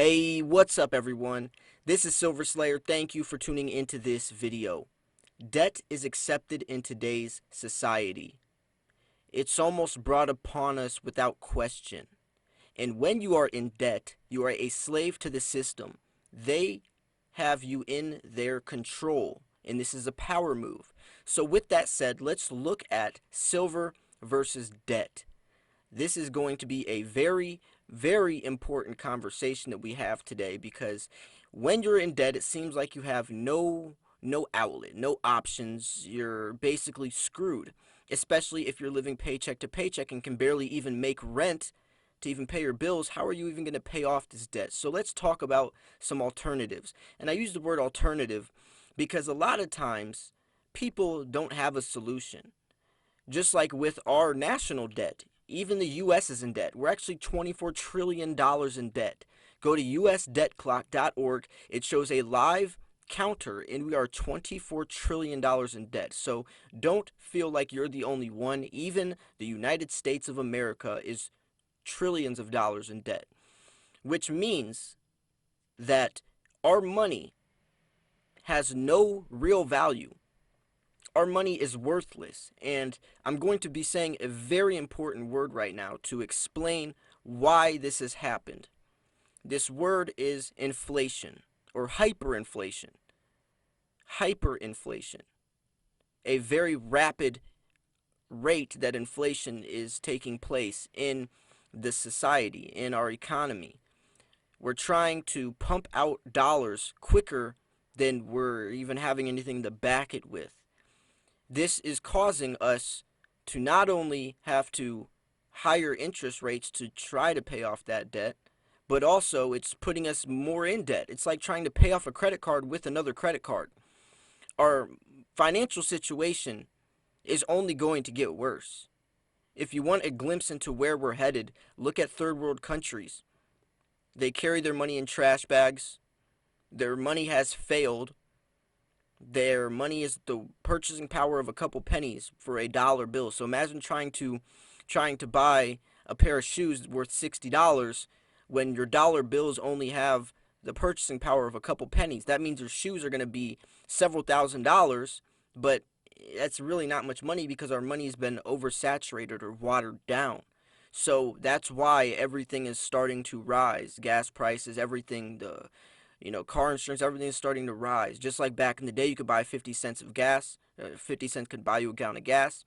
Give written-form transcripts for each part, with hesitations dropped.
Hey, what's up everyone? This is Silver Slayer. Thank you for tuning into this video. Debt is accepted in today's society. It's almost brought upon us without question. And when you are in debt, you are a slave to the system. They have you in their control, and this is a power move. So with that said, let's look at silver versus debt. This is going to be a very important conversation that we have today, because when you're in debt, it seems like you have no outlet, no options. You're basically screwed, especially if you're living paycheck to paycheck and can barely even make rent to even pay your bills. How are you even going to pay off this debt? So let's talk about some alternatives. And I use the word alternative because a lot of times people don't have a solution. Just like with our national debt, even the U.S. is in debt. We're actually $24 trillion in debt. Go to usdebtclock.org. It shows a live counter, and we are $24 trillion in debt. So don't feel like you're the only one. Even the United States of America is trillions of dollars in debt, which means that our money has no real value. Our money is worthless, and I'm going to be saying a very important word right now to explain why this has happened. This word is inflation, or hyperinflation. Hyperinflation. A very rapid rate that inflation is taking place in the society, in our economy. We're trying to pump out dollars quicker than we're even having anything to back it with. This is causing us to not only have to higher interest rates to try to pay off that debt, but also it's putting us more in debt. It's like trying to pay off a credit card with another credit card. Our financial situation is only going to get worse. If you want a glimpse into where we're headed, look at third world countries. They carry their money in trash bags. Their money has failed. Their money is the purchasing power of a couple pennies for a dollar bill. So imagine trying to buy a pair of shoes worth $60 when your dollar bills only have the purchasing power of a couple pennies. That means your shoes are going to be several $1,000s, but that's really not much money because our money's been oversaturated or watered down. So that's why everything is starting to rise. Gas prices, everything, car insurance, everything is starting to rise. Just like back in the day, you could buy 50 cents of gas. 50 cents could buy you a gallon of gas.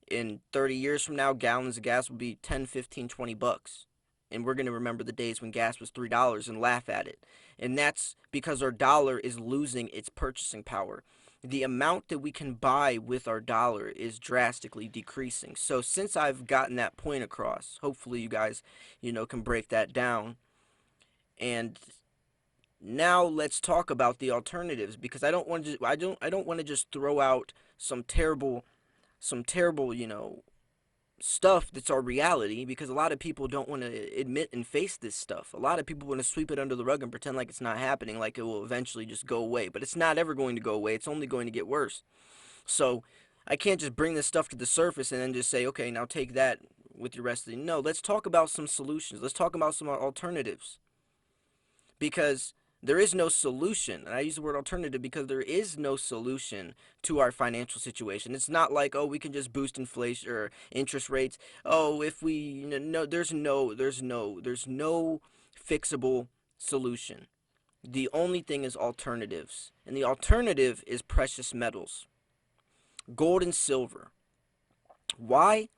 In 30 years from now, gallons of gas will be 10, 15, 20 bucks. And we're going to remember the days when gas was $3 and laugh at it. And that's because our dollar is losing its purchasing power. The amount that we can buy with our dollar is drastically decreasing. So since I've gotten that point across, hopefully you guys, can break that down. And now let's talk about the alternatives, because I don't want to just throw out some terrible stuff that's our reality, because a lot of people don't want to admit and face this stuff. A lot of people want to sweep it under the rug and pretend like it's not happening, like it will eventually just go away. But it's not ever going to go away. It's only going to get worse. So I can't just bring this stuff to the surface and then just say, okay, now take that with your rest of the... No, let's talk about some solutions. Let's talk about some alternatives. Because there is no solution, and I use the word alternative because there is no solution to our financial situation. It's not like, oh, we can just boost inflation or interest rates. Oh, if we no, there's no fixable solution. The only thing is alternatives, and the alternative is precious metals, gold and silver. Why?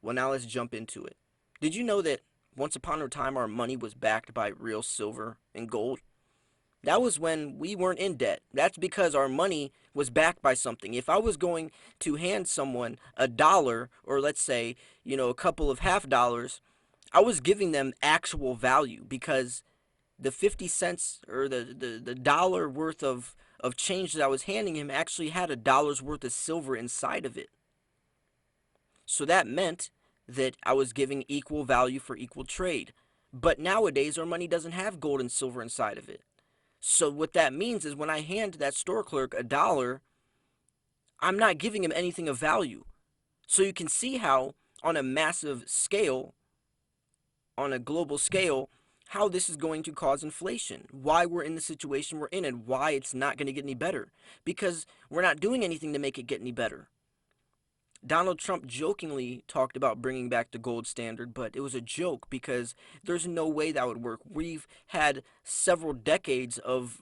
Well, now let's jump into it. Did you know that once upon a time our money was backed by real silver and gold? That was when we weren't in debt. That's because our money was backed by something. If I was going to hand someone a dollar, or let's say, a couple of half dollars, I was giving them actual value, because the 50 cents or the dollar worth of change that I was handing him actually had a dollar's worth of silver inside of it. So that meant that I was giving equal value for equal trade. But nowadays, our money doesn't have gold and silver inside of it. So what that means is when I hand that store clerk a dollar, I'm not giving him anything of value. So you can see how on a massive scale, on a global scale, how this is going to cause inflation, why we're in the situation we're in, and why it's not going to get any better. Because we're not doing anything to make it get any better. Donald Trump jokingly talked about bringing back the gold standard, but it was a joke because there's no way that would work. We've had several decades of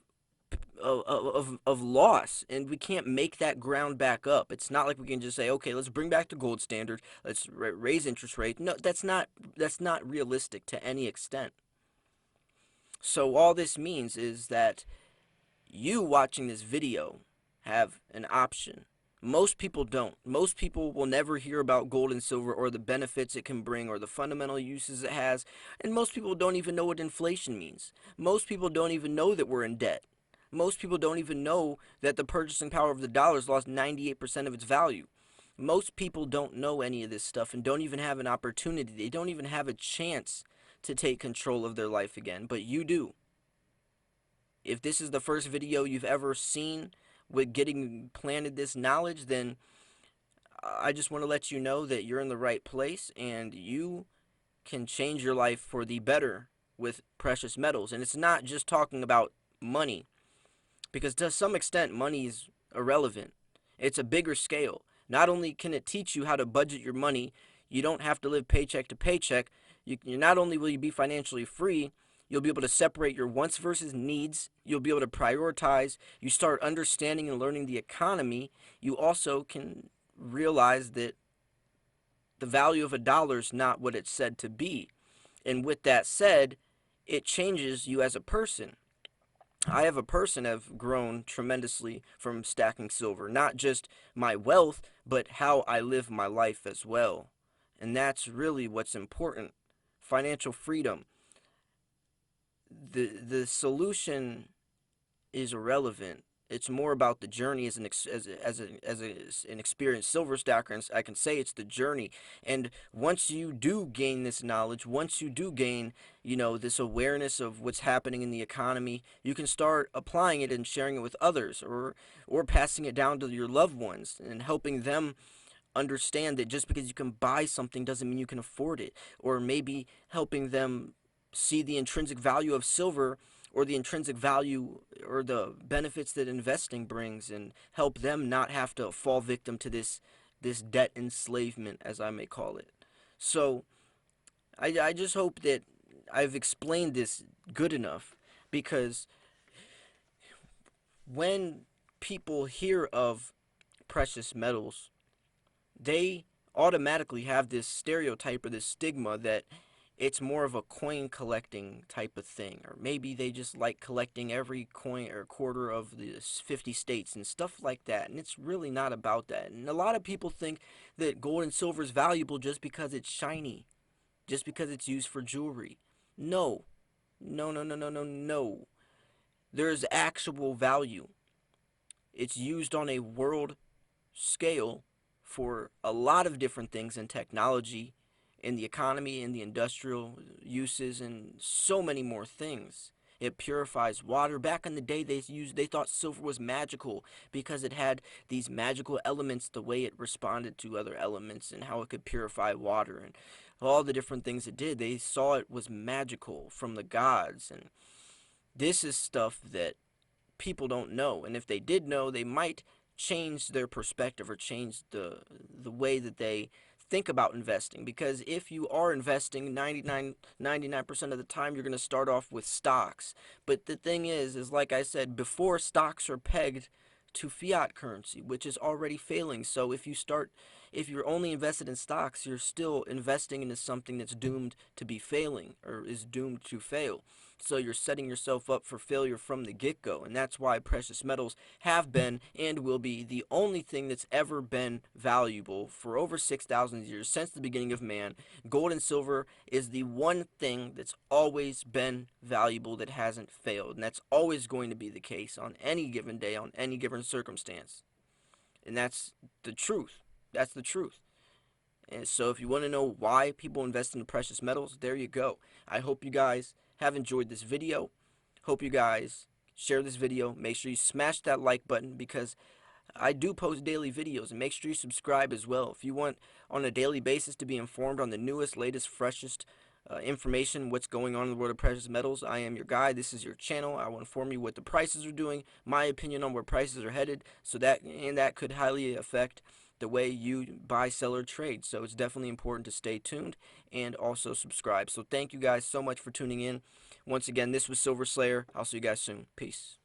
loss, and we can't make that ground back up. It's not like we can just say, okay, let's bring back the gold standard, let's raise interest rate. No, that's not realistic to any extent. So all this means is that you watching this video have an option. Most people don't. Most people will never hear about gold and silver or the benefits it can bring or the fundamental uses it has. And most people don't even know what inflation means. Most people don't even know that we're in debt. Most people don't even know that the purchasing power of the dollar has lost 98% of its value. Most people don't know any of this stuff and don't even have an opportunity. They don't even have a chance to take control of their life again, but you do. If this is the first video you've ever seen with getting planted this knowledge, then I just want to let you know that you're in the right place and you can change your life for the better with precious metals. And it's not just talking about money, because to some extent money is irrelevant. It's a bigger scale. Not only can it teach you how to budget your money, you don't have to live paycheck to paycheck. You not only will you be financially free, you'll be able to separate your wants versus needs. You'll be able to prioritize. You start understanding and learning the economy. You also can realize that the value of a dollar is not what it's said to be. And with that said, it changes you as a person. I have grown tremendously from stacking silver, not just my wealth, but how I live my life as well. And that's really what's important. Financial freedom. The solution is irrelevant. It's more about the journey as an experienced silver stacker, and I can say it's the journey. And once you do gain this knowledge, once you do gain, this awareness of what's happening in the economy, you can start applying it and sharing it with others, or passing it down to your loved ones and helping them understand that just because you can buy something doesn't mean you can afford it, or maybe helping them see the intrinsic value of silver or the intrinsic value or the benefits that investing brings, and help them not have to fall victim to this debt enslavement, as I may call it. So I just hope that I've explained this good enough, because when people hear of precious metals, they automatically have this stereotype or this stigma that it's more of a coin collecting type of thing, or maybe they just like collecting every coin or quarter of the 50 states and stuff like that. And it's really not about that. And a lot of people think that gold and silver is valuable just because it's shiny, just because it's used for jewelry. No, no, no, no, no, no, no. There's actual value. It's used on a world scale for a lot of different things in technology, in the economy, in the industrial uses, and so many more things. It purifies water. Back in the day, they thought silver was magical because it had these magical elements, the way it responded to other elements and how it could purify water and all the different things it did. They saw it was magical from the gods, and this is stuff that people don't know. And if they did know, they might change their perspective or change the way that they think about investing. Because if you are investing 99% of the time, you're going to start off with stocks. But the thing is like I said before, stocks are pegged to fiat currency, which is already failing. So if you're only invested in stocks, you're still investing into something that's doomed to be failing or is doomed to fail. So you're setting yourself up for failure from the get-go. And that's why precious metals have been and will be the only thing that's ever been valuable for over 6,000 years since the beginning of man. Gold and silver is the one thing that's always been valuable that hasn't failed. And that's always going to be the case on any given day, on any given circumstance. And that's the truth. That's the truth. And so if you want to know why people invest in precious metals, there you go. I hope you guys have enjoyed this video. Hope you guys share this video. Make sure you smash that like button, because I do post daily videos, and make sure you subscribe as well if you want on a daily basis to be informed on the newest, latest, freshest information, what's going on in the world of precious metals. I am your guide. This is your channel. I will inform you what the prices are doing, my opinion on where prices are headed, so that could highly affect the way you buy, sell, or trade. So it's definitely important to stay tuned and also subscribe. So thank you guys so much for tuning in. Once again, this was Silver Slayer. I'll see you guys soon. Peace.